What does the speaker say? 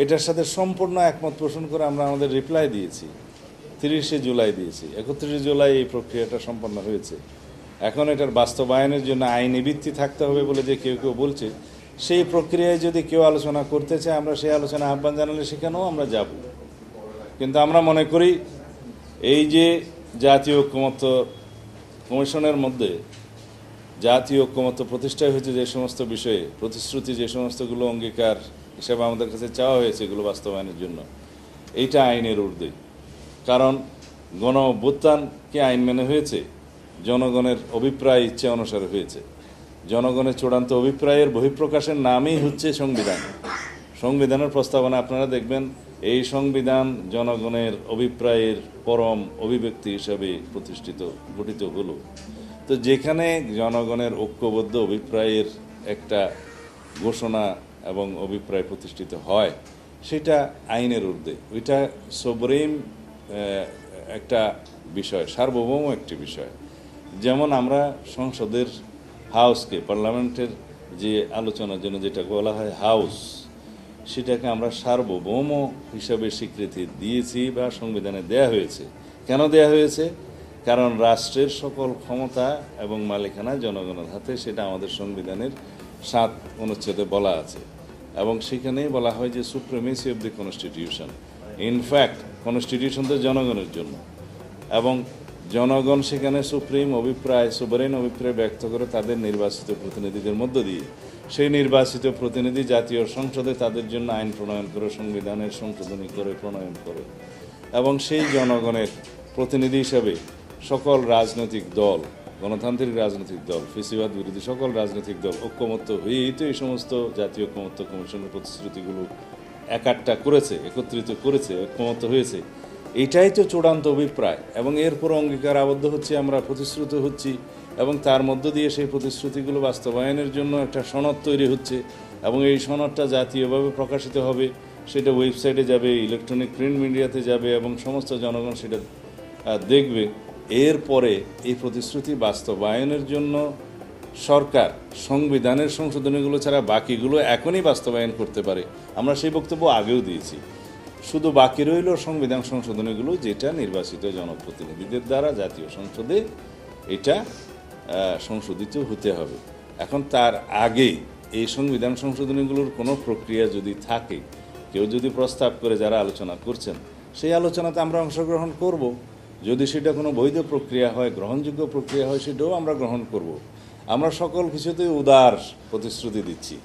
এটার সাথে সম্পূর্ণ একমত পোষণ করে আমরা আমাদের রিপ্লাই দিয়েছি। 30শে জুলাই দিয়েছি, 31শে জুলাই এই প্রক্রিয়াটা সম্পন্ন হয়েছে। এখন এটার বাস্তবায়নের জন্য আইনি ভিত্তি থাকতে হবে বলে যে কেউ কেউ বলছে, সেই প্রক্রিয়ায় যদি কেউ আলোচনা করতে চায় আমরা সেই আলোচনা আহ্বান জানালে সেখানেও আমরা যাব। কিন্তু আমরা মনে করি এই যে জাতীয় ঐক্যমত্য কমিশনের মধ্যে জাতীয় ঐক্যমত্য প্রতিষ্ঠা হয়েছে, যে সমস্ত বিষয়ে প্রতিশ্রুতি, যে সমস্তগুলো অঙ্গীকার হিসাবে আমাদের কাছে চাওয়া হয়েছে এগুলো বাস্তবায়নের জন্য, এইটা আইনের ঊর্ধ্বে। কারণ গণ অভ্যুত্থানকে আইন মেনে হয়েছে, জনগণের অভিপ্রায় ইচ্ছে অনুসারে হয়েছে। জনগণের চূড়ান্ত অভিপ্রায়ের বহিঃপ্রকাশের নামই হচ্ছে সংবিধান। সংবিধানের প্রস্তাবনা আপনারা দেখবেন, এই সংবিধান জনগণের অভিপ্রায়ের পরম অভিব্যক্তি হিসাবে গঠিত হলো। তো যেখানে জনগণের ঐক্যবদ্ধ অভিপ্রায়ের একটা ঘোষণা এবং অভিপ্রায় প্রতিষ্ঠিত হয়, সেটা আইনের ঊর্ধ্বে। ওইটা সোভরেন একটা বিষয়, সার্বভৌম একটি বিষয়। যেমন আমরা সংসদের হাউসকে, পার্লামেন্টের যে আলোচনার জন্য যেটা বলা হয় হাউস, সেটাকে আমরা সার্বভৌম হিসাবে স্বীকৃতি দিয়েছি বা সংবিধানে দেয়া হয়েছে। কেন দেয়া হয়েছে? কারণ রাষ্ট্রের সকল ক্ষমতা এবং মালিকানা জনগণের হাতে, সেটা আমাদের সংবিধানের 7 অনুচ্ছেদে বলা আছে। এবং সেখানেই বলা হয় যে supremacy of the constitution. In fact constitution তো জনগণের জন্য, এবং জনগণ সেখানে সুবরেন অভিপ্রায় ব্যক্ত করে তাদের নির্বাচিত প্রতিনিধিদের মধ্য দিয়ে। সেই নির্বাচিত প্রতিনিধি জাতীয় সংসদে তাদের জন্য আইন প্রণয়ন করে, সংবিধানের সংশোধনী করে প্রণয়ন করে, এবং সেই জনগণের প্রতিনিধি হিসাবে সকল রাজনৈতিক দল, গণতান্ত্রিক রাজনৈতিক দল, ফেসিবাদ বিরোধী সকল রাজনৈতিক দল ঐক্যমত্য হয়েই তো এই সমস্ত জাতীয় ঐক্যমত্য কমিশনের প্রতিশ্রুতিগুলো একত্রিত করেছে, ঐক্যমত্য হয়েছে। এটাই তো চূড়ান্ত অভিপ্রায়, এবং এরপর অঙ্গীকার আবদ্ধ হচ্ছে, আমরা প্রতিশ্রুত হচ্ছি, এবং তার মধ্য দিয়ে সেই প্রতিশ্রুতিগুলো বাস্তবায়নের জন্য একটা সনদ তৈরি হচ্ছে, এবং এই সনদটা জাতীয়ভাবে প্রকাশিত হবে, সেটা ওয়েবসাইটে যাবে, ইলেকট্রনিক প্রিন্ট মিডিয়াতে যাবে, এবং সমস্ত জনগণ সেটা দেখবে। এরপরে এই প্রতিশ্রুতি বাস্তবায়নের জন্য সরকার সংবিধানের সংশোধনীগুলো ছাড়া বাকিগুলো এখনই বাস্তবায়ন করতে পারে। আমরা সেই বক্তব্য আগেও দিয়েছি। শুধু বাকি রইল সংবিধান সংশোধনীগুলো, যেটা নির্বাচিত জনপ্রতিনিধিদের দ্বারা জাতীয় সংসদে এটা সংশোধিত হতে হবে। এখন তার আগে এই সংবিধান সংশোধনীগুলোর কোনো প্রক্রিয়া যদি থাকে, কেউ যদি প্রস্তাব করে, যারা আলোচনা করছেন, সেই আলোচনাতে আমরা অংশগ্রহণ করব। যদি সেটা কোনো বৈধ প্রক্রিয়া হয়, গ্রহণযোগ্য প্রক্রিয়া হয়, সেটাও আমরা গ্রহণ করব। আমরা সকল কিছুতেই উদার প্রতিশ্রুতি দিচ্ছি।